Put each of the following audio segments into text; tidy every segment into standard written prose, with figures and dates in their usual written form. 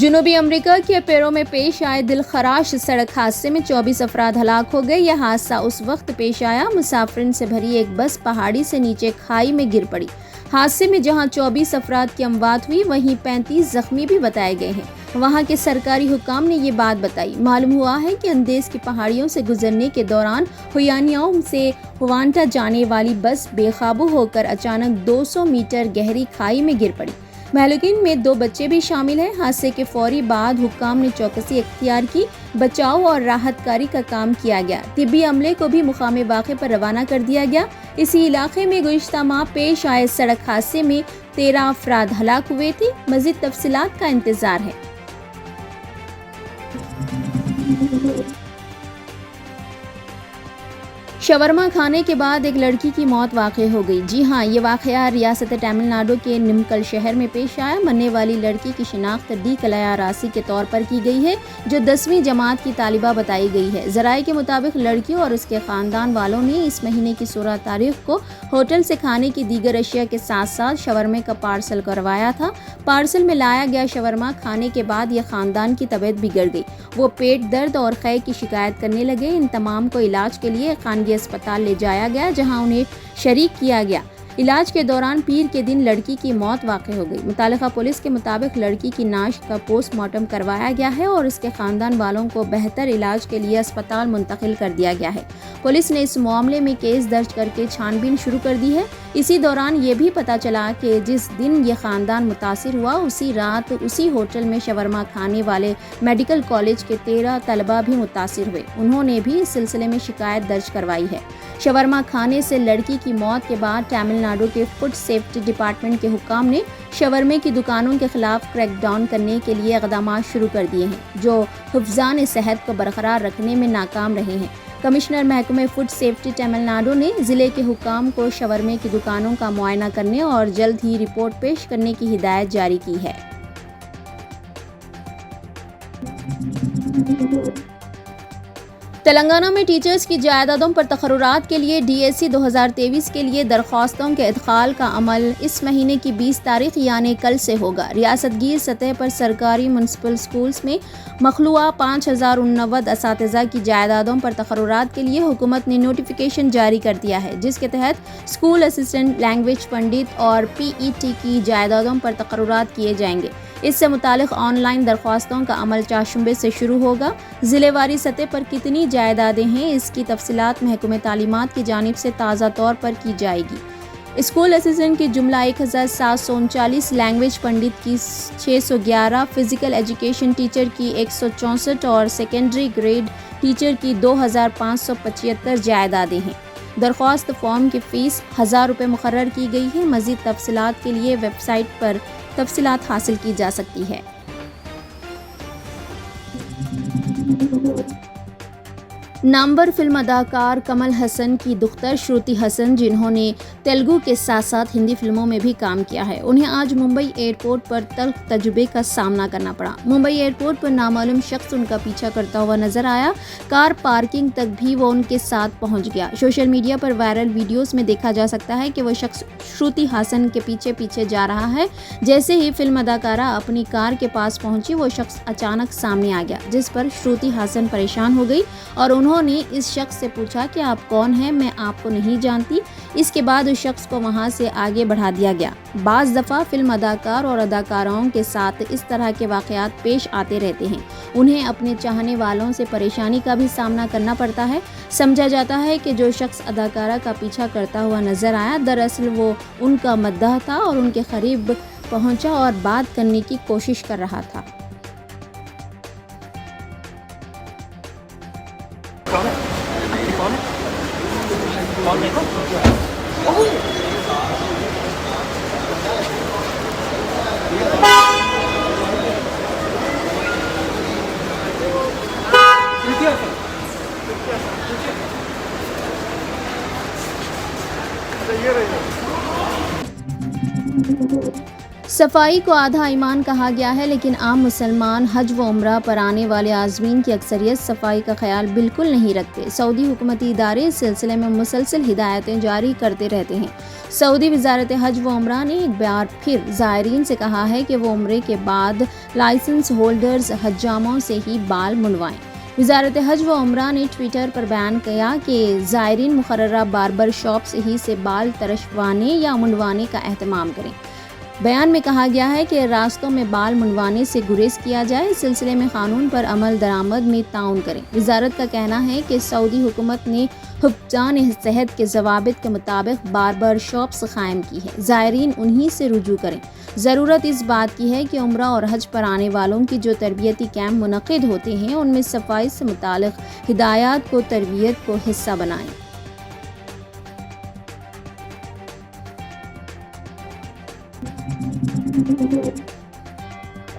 جنوبی امریکہ کے پیرو میں پیش آئے دلخراش سڑک حادثے میں 24 افراد ہلاک ہو گئے۔ یہ حادثہ اس وقت پیش آیا مسافرین سے بھری ایک بس پہاڑی سے نیچے کھائی میں گر پڑی۔ حادثے میں جہاں 24 افراد کی اموات ہوئی وہیں 35 زخمی بھی بتائے گئے ہیں۔ وہاں کے سرکاری حکام نے یہ بات بتائی۔ معلوم ہوا ہے کہ اندیز کی پہاڑیوں سے گزرنے کے دوران ہویانیاؤ سے ہوانٹا جانے والی بس بے قابو ہو کر اچانک 200 میٹر گہری کھائی میں گر پڑی۔ مہلوکین میں 2 بچے بھی شامل ہیں۔ حادثے کے فوری بعد حکام نے چوکسی اختیار کی، بچاؤ اور راحت کاری کا کام کیا گیا۔ طبی عملے کو بھی مقام واقعے پر روانہ کر دیا گیا۔ اسی علاقے میں گزشتہ ماہ پیش آئے سڑک حادثے میں 13 افراد ہلاک ہوئے تھے۔ مزید تفصیلات کا انتظار ہے۔ شاورما کھانے کے بعد ایک لڑکی کی موت واقع ہو گئی۔ جی ہاں، یہ واقعہ ریاست تمل ناڈو کے نمکل شہر میں پیش آیا۔ مرنے والی لڑکی کی شناخت ڈی کلیا راسی کے طور پر کی گئی ہے، جو 10ویں جماعت کی طالبہ بتائی گئی ہے۔ ذرائع کے مطابق لڑکی اور اس کے خاندان والوں نے اس مہینے کی 16 تاریخ کو ہوٹل سے کھانے کی دیگر اشیاء کے ساتھ ساتھ شاورما کا پارسل کروایا تھا۔ پارسل میں لایا گیا شاورما کھانے کے بعد یہ خاندان کی طبیعت بگڑ گئی۔ وہ پیٹ درد اور قے کی شکایت کرنے لگے۔ ان تمام کو علاج کے لیے خانگی اسپتال لے جایا گیا، جہاں انہیں شریک کیا گیا۔ علاج کے دوران پیر کے دن لڑکی کی موت واقع ہو گئی۔ متعلقہ پولیس کے مطابق لڑکی کی نعش کا پوسٹ مارٹم کروایا گیا ہے اور اس کے خاندان والوں کو بہتر علاج کے لیے اسپتال منتقل کر دیا گیا ہے۔ پولیس نے اس معاملے میں کیس درج کر کے چھان بین شروع کر دی ہے۔ اسی دوران یہ بھی پتہ چلا کہ جس دن یہ خاندان متاثر ہوا اسی رات اسی ہوٹل میں شاورما کھانے والے میڈیکل کالج کے 13 طلبہ بھی متاثر ہوئے۔ انہوں نے بھی اس سلسلے میں شکایت درج کروائی ہے۔ شاورما کھانے سے لڑکی کی موت کے بعد تمل ناڈو کے فوڈ سیفٹی ڈپارٹمنٹ کے حکام نے شاورما کی دکانوں کے خلاف کریک ڈاؤن کرنے کے لیے اقدامات شروع کر دیے ہیں، جو حفظان صحت کو برقرار رکھنے میں ناکام رہے ہیں۔ کمشنر محکمہ فوڈ سیفٹی تمل ناڈو نے ضلع کے حکام کو شاورما کی دکانوں کا معائنہ کرنے اور جلد ہی رپورٹ پیش کرنے کی ہدایت جاری کی ہے۔ تلنگانہ میں ٹیچرز کی جائیدادوں پر تقررات کے لیے ڈی ایس سی 2023 کے لیے درخواستوں کے ادخال کا عمل اس مہینے کی 20 تاریخ یعنی کل سے ہوگا۔ ریاست گیر سطح پر سرکاری میونسپل اسکولز میں مخلوعہ 5089 اساتذہ کی جائیدادوں پر تقررات کے لیے حکومت نے نوٹیفیکیشن جاری کر دیا ہے، جس کے تحت اسکول اسسٹنٹ، لینگویج پنڈت اور پی ای ٹی کی جائیدادوں پر تقررات کیے جائیں گے۔ اس سے متعلق آن لائن درخواستوں کا عمل چاشمبے سے شروع ہوگا۔ ضلع واری سطح پر کتنی جائیدادیں ہیں، اس کی تفصیلات محکمہ تعلیمات کی جانب سے تازہ طور پر کی جائے گی۔ اسکول اسسٹنٹ کی جملہ 1739، لینگویج پنڈت کی 611، فزیکل ایجوکیشن ٹیچر کی 164 اور سیکنڈری گریڈ ٹیچر کی 2575 جائیدادیں ہیں۔ درخواست فارم کی فیس 1000 روپے مقرر کی گئی ہے۔ مزید تفصیلات کے لیے ویب سائٹ پر تفصیلات حاصل کی جا سکتی ہے۔ نامور فلم اداکار کمل ہسن کی دختر شروتی ہسن، جنہوں نے تیلگو کے ساتھ ساتھ ہندی فلموں میں بھی کام کیا ہے، انہیں آج ممبئی ایئرپورٹ پر تلخ تجربے کا سامنا کرنا پڑا۔ ممبئی ایئرپورٹ پر نامعلوم شخص ان کا پیچھا کرتا ہوا نظر آیا۔ کار پارکنگ تک بھی وہ ان کے ساتھ پہنچ گیا۔ سوشل میڈیا پر وائرل ویڈیوز میں دیکھا جا سکتا ہے کہ وہ شخص شروتی ہسن کے پیچھے پیچھے جا رہا ہے۔ جیسے ہی فلم اداکارہ اپنی کار کے پاس پہنچی، وہ شخص اچانک سامنے آ گیا، جس پر شروتی ہسن پریشان ہو گئی اور انہوں نے اس شخص سے پوچھا کہ آپ کون ہیں، میں آپ کو نہیں جانتی۔ اس کے بعد اس شخص کو وہاں سے آگے بڑھا دیا گیا۔ بعض دفعہ فلم اداکار اور اداکاراؤں کے ساتھ اس طرح کے واقعات پیش آتے رہتے ہیں۔ انہیں اپنے چاہنے والوں سے پریشانی کا بھی سامنا کرنا پڑتا ہے۔ سمجھا جاتا ہے کہ جو شخص اداکارہ کا پیچھا کرتا ہوا نظر آیا، دراصل وہ ان کا مداح تھا اور ان کے قریب پہنچا اور بات کرنے کی کوشش کر رہا تھا۔ صفائی کو آدھا ایمان کہا گیا ہے، لیکن عام مسلمان حج و عمرہ پر آنے والے عازمین کی اکثریت صفائی کا خیال بالکل نہیں رکھتے۔ سعودی حکومتی ادارے اس سلسلے میں مسلسل ہدایتیں جاری کرتے رہتے ہیں۔ سعودی وزارت حج و عمرہ نے ایک بار پھر زائرین سے کہا ہے کہ وہ عمرے کے بعد لائسنس ہولڈرز حجاموں سے ہی بال منڈوائیں۔ وزارت حج و عمرہ نے ٹویٹر پر بیان کیا کہ زائرین مقررہ باربر شاپ سے بال ترشوانے یا منڈوانے کا اہتمام کریں۔ بیان میں کہا گیا ہے کہ راستوں میں بال منڈوانے سے گریز کیا جائے، اس سلسلے میں قانون پر عمل درآمد میں تعاون کریں۔ وزارت کا کہنا ہے کہ سعودی حکومت نے حفظان صحت کے ضوابط کے مطابق باربر شاپس قائم کی ہے، زائرین انہی سے رجوع کریں۔ ضرورت اس بات کی ہے کہ عمرہ اور حج پر آنے والوں کی جو تربیتی کیمپ منعقد ہوتے ہیں ان میں صفائی سے متعلق ہدایات کو تربیت کو حصہ بنائیں۔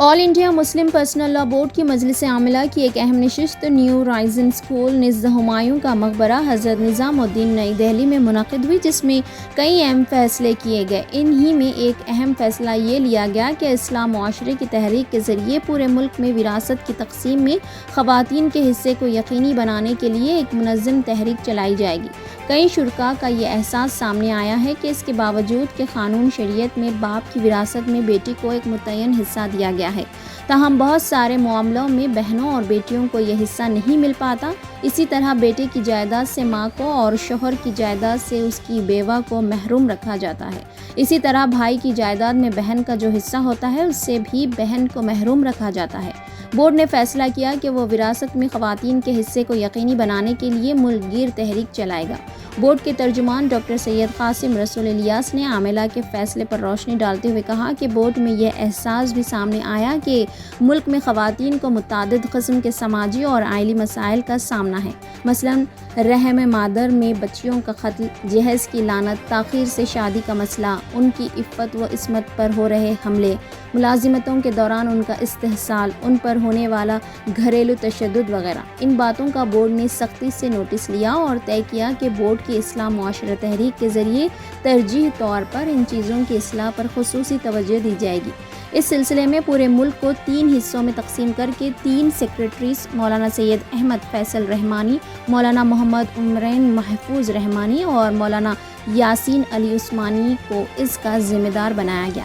All India Muslim Personal Law Board کی مجلس عاملہ کی ایک اہم نشست نیو رائزن اسکول نزد ہمایوں کا مقبرہ حضرت نظام الدین نئی دہلی میں منعقد ہوئی، جس میں کئی اہم فیصلے کیے گئے۔ انہی میں ایک اہم فیصلہ یہ لیا گیا کہ اصلاح معاشرے کی تحریک کے ذریعے پورے ملک میں وراثت کی تقسیم میں خواتین کے حصے کو یقینی بنانے کے لیے ایک منظم تحریک چلائی جائے گی۔ کئی شرکاء کا یہ احساس سامنے آیا ہے کہ اس کے باوجود کہ قانون شریعت میں باپ کی وراثت میں بیٹی کو ایک متعین حصہ دیا گیا ہے، تاہم بہت سارے معاملوں میں بہنوں اور بیٹیوں کو یہ حصہ نہیں مل پاتا۔ اسی طرح بیٹے کی جائیداد سے ماں کو اور شوہر کی جائیداد سے اس کی بیوہ کو محروم رکھا جاتا ہے۔ اسی طرح بھائی کی جائیداد میں بہن کا جو حصہ ہوتا ہے اس سے بھی بہن کو محروم رکھا جاتا ہے۔ بورڈ نے فیصلہ کیا کہ وہ وراثت میں خواتین کے حصے کو یقینی بنانے کے لیے ملک گیر تحریک چلائے گا۔ بورڈ کے ترجمان ڈاکٹر سید قاسم رسول الیاس نے عاملہ کے فیصلے پر روشنی ڈالتے ہوئے کہا کہ بورڈ میں یہ احساس بھی سامنے آیا کہ ملک میں خواتین کو متعدد قسم کے سماجی اور آئلی مسائل کا سامنا ہے، مثلاً رحم مادر میں بچیوں کا قتل، جہیز کی لعنت، تاخیر سے شادی کا مسئلہ، ان کی عفت و عصمت پر ہو رہے حملے، ملازمتوں کے دوران ان کا استحصال، ان پر ہونے والا گھریلو تشدد وغیرہ۔ ان باتوں کا بورڈ نے سختی سے نوٹس لیا اور طے کیا کہ بورڈ کی اصلاح معاشرہ تحریک کے ذریعے ترجیحی طور پر ان چیزوں کی اصلاح پر خصوصی توجہ دی جائے گی۔ اس سلسلے میں پورے ملک کو 3 حصوں میں تقسیم کر کے 3 سیکریٹریز مولانا سید احمد فیصل رحمانی، مولانا محمد عمرین محفوظ رحمانی اور مولانا یاسین علی عثمانی کو اس کا ذمہ دار بنایا گیا۔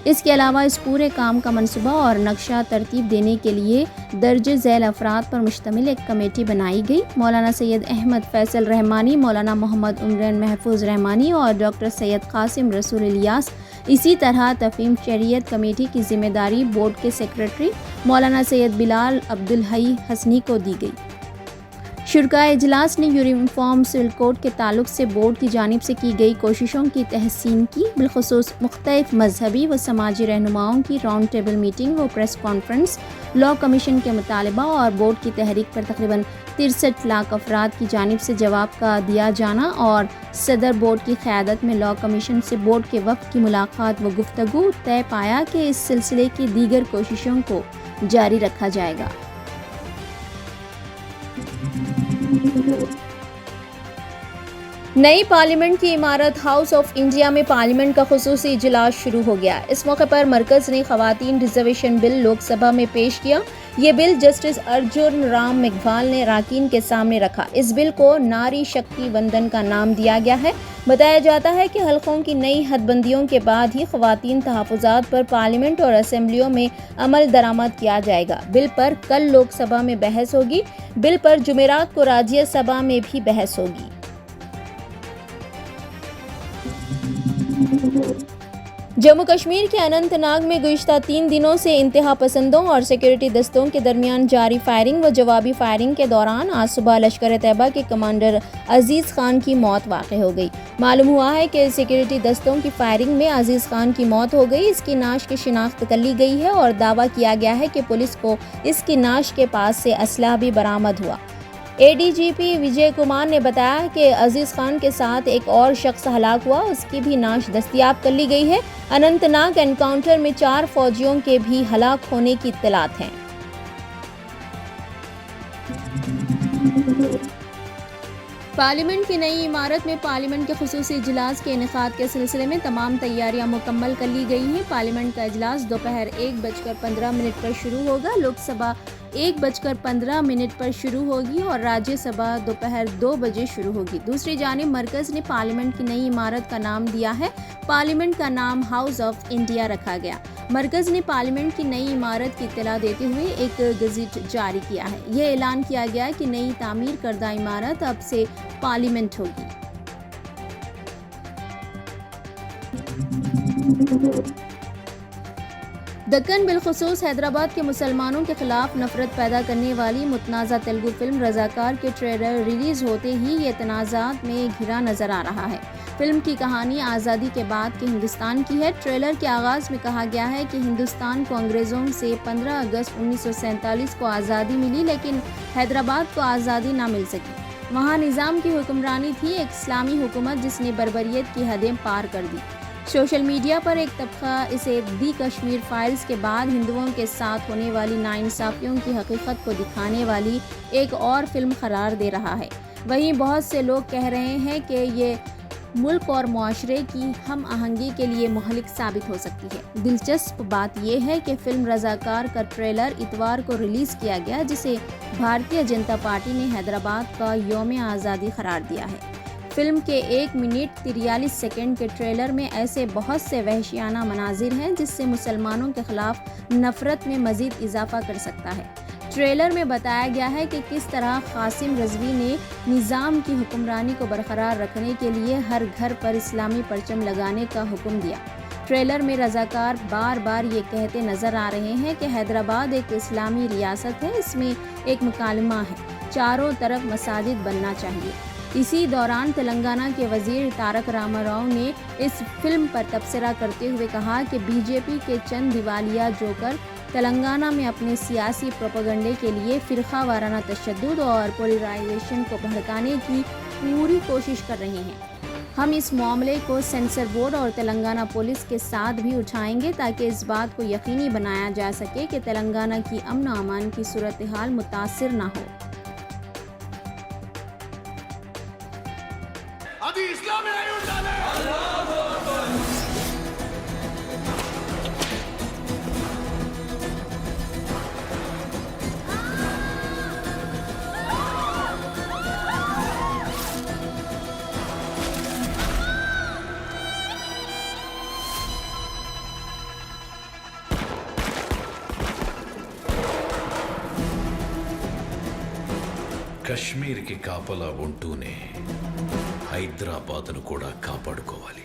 اس کے علاوہ اس پورے کام کا منصوبہ اور نقشہ ترتیب دینے کے لیے درج ذیل افراد پر مشتمل ایک کمیٹی بنائی گئی۔ مولانا سید احمد فیصل رحمانی، مولانا محمد عمرین محفوظ رحمانی اور ڈاکٹر سید قاسم رسول الیاس، اسی طرح تفہیم شریعت کمیٹی کی ذمہ داری بورڈ کے سیکریٹری مولانا سید بلال عبدالحی حسنی کو دی گئی۔ شرکائے اجلاس نے یونیفارم سول کوڈ کے تعلق سے بورڈ کی جانب سے کی گئی کوششوں کی تحسین کی، بالخصوص مختلف مذہبی و سماجی رہنماؤں کی راؤنڈ ٹیبل میٹنگ و پریس کانفرنس، لاء کمیشن کے مطالبہ اور بورڈ کی تحریک پر تقریباً 63 لاکھ افراد کی جانب سے جواب کا دیا جانا اور صدر بورڈ کی قیادت میں لاء کمیشن سے بورڈ کے وفد کی ملاقات و گفتگو، طے پایا کہ اس سلسلے کی دیگر کوششوں کو جاری رکھا جائے گا۔ نئی پارلیمنٹ کی عمارت ہاؤس آف انڈیا میں پارلیمنٹ کا خصوصی اجلاس شروع ہو گیا۔ اس موقع پر مرکز نے خواتین ریزرویشن بل لوک سبھا میں پیش کیا۔ یہ بل جسٹس ارجن رام میگھوال نے اراکین کے سامنے رکھا۔ اس بل کو ناری شکتی وندن کا نام دیا گیا ہے۔ بتایا جاتا ہے کہ حلقوں کی نئی حد بندیوں کے بعد ہی خواتین تحفظات پر پارلیمنٹ اور اسمبلیوں میں عمل درآمد کیا جائے گا۔ بل پر کل لوک سبھا میں بحث ہوگی۔ بل پر جمعرات کو راجیہ سبھا میں بھی بحث ہوگی۔ جموں کشمیر کے اننت ناگ میں گزشتہ 3 دنوں سے انتہا پسندوں اور سیکورٹی دستوں کے درمیان جاری فائرنگ و جوابی فائرنگ کے دوران آج صبح لشکر طیبہ کے کمانڈر عزیز خان کی موت واقع ہو گئی۔ معلوم ہوا ہے کہ سیکورٹی دستوں کی فائرنگ میں عزیز خان کی موت ہو گئی۔ اس کی نعش کی شناخت کر لی گئی ہے اور دعویٰ کیا گیا ہے کہ پولیس کو اس کی نعش کے پاس سے اسلحہ بھی برآمد ہوا۔ اے ڈی جی پی وجے کمار نے بتایا کہ عزیز خان کے ساتھ ایک اور شخص ہلاک ہوا، اس کی بھی نعش دستیاب کر لی گئی ہے۔ اننت ناگ انکاؤنٹر میں 4 فوجیوں کے بھی ہلاک ہونے کی اطلاعات ہیں۔ پارلیمنٹ کی نئی عمارت میں پارلیمنٹ کے خصوصی اجلاس کے انعقاد کے سلسلے میں تمام تیاریاں مکمل کر لی گئی ہیں۔ پارلیمنٹ کا اجلاس دوپہر 1:15 پر شروع ہوگا۔ لوک سبھا 1:15 پر شروع ہوگی اور راجیہ سبھا دوپہر 2 بجے شروع ہوگی۔ دوسری جانب مرکز نے پارلیمنٹ کی نئی عمارت کا نام دیا ہے۔ پارلیمنٹ کا نام ہاؤس آف انڈیا رکھا گیا۔ مرکز نے پارلیمنٹ کی نئی عمارت کی اطلاع دیتے ہوئے ایک گزٹ جاری کیا ہے۔ یہ اعلان کیا گیا کہ نئی تعمیر کردہ عمارت اب سے پارلیمنٹ ہوگی۔ دکن بالخصوص حیدرآباد کے مسلمانوں کے خلاف نفرت پیدا کرنے والی متنازع تیلگو فلم رضاکار کے ٹریلر ریلیز ہوتے ہی یہ تنازعات میں گھرا نظر آ رہا ہے۔ فلم کی کہانی آزادی کے بعد کے ہندوستان کی ہے۔ ٹریلر کے آغاز میں کہا گیا ہے کہ ہندوستان کو انگریزوں سے 15 اگست 1947 کو آزادی ملی، لیکن حیدرآباد کو آزادی نہ مل سکی۔ وہاں نظام کی حکمرانی تھی، ایک اسلامی حکومت جس نے بربریت کی حدیں پار کر دی۔ سوشل میڈیا پر ایک طبقہ اسے دی کشمیر فائلز کے بعد ہندوؤں کے ساتھ ہونے والی ناانصافیوں کی حقیقت کو دکھانے والی ایک اور فلم قرار دے رہا ہے۔ وہیں بہت سے لوگ کہہ رہے ہیں کہ یہ ملک اور معاشرے کی ہم آہنگی کے لیے مہلک ثابت ہو سکتی ہے۔ دلچسپ بات یہ ہے کہ فلم رضاکار کا ٹریلر اتوار کو ریلیز کیا گیا، جسے بھارتیہ جنتا پارٹی نے حیدرآباد کا یوم آزادی قرار دیا ہے۔ فلم کے 1 منٹ 43 سیکنڈ کے ٹریلر میں ایسے بہت سے وحشیانہ مناظر ہیں جس سے مسلمانوں کے خلاف نفرت میں مزید اضافہ کر سکتا ہے۔ ٹریلر میں بتایا گیا ہے کہ کس طرح قاسم رضوی نے نظام کی حکمرانی کو برقرار رکھنے کے لیے ہر گھر پر اسلامی پرچم لگانے کا حکم دیا۔ ٹریلر میں رضاکار بار بار یہ کہتے نظر آ رہے ہیں کہ حیدرآباد ایک اسلامی ریاست ہے، اس میں ایک مکالمہ ہے، چاروں طرف مساجد بننا چاہیے۔ اسی دوران تلنگانہ کے وزیر تارک راما راؤ نے اس فلم پر تبصرہ کرتے ہوئے کہا کہ بی جے پی کے چند دیوالیہ جوکر تلنگانہ میں اپنے سیاسی پروپیگنڈے کے لیے فرقہ وارانہ تشدد اور پولرائزیشن کو بھڑکانے کی پوری کوشش کر رہے ہیں۔ ہم اس معاملے کو سینسر بورڈ اور تلنگانہ پولیس کے ساتھ بھی اٹھائیں گے تاکہ اس بات کو یقینی بنایا جا سکے کہ تلنگانہ کی امن و امان کی صورتحال متاثر نہ ہو۔ కశ్మీర్కి కాపలా ఉంటూనే హైదరాబాద్ను కూడా కాపాడుకోవాలి.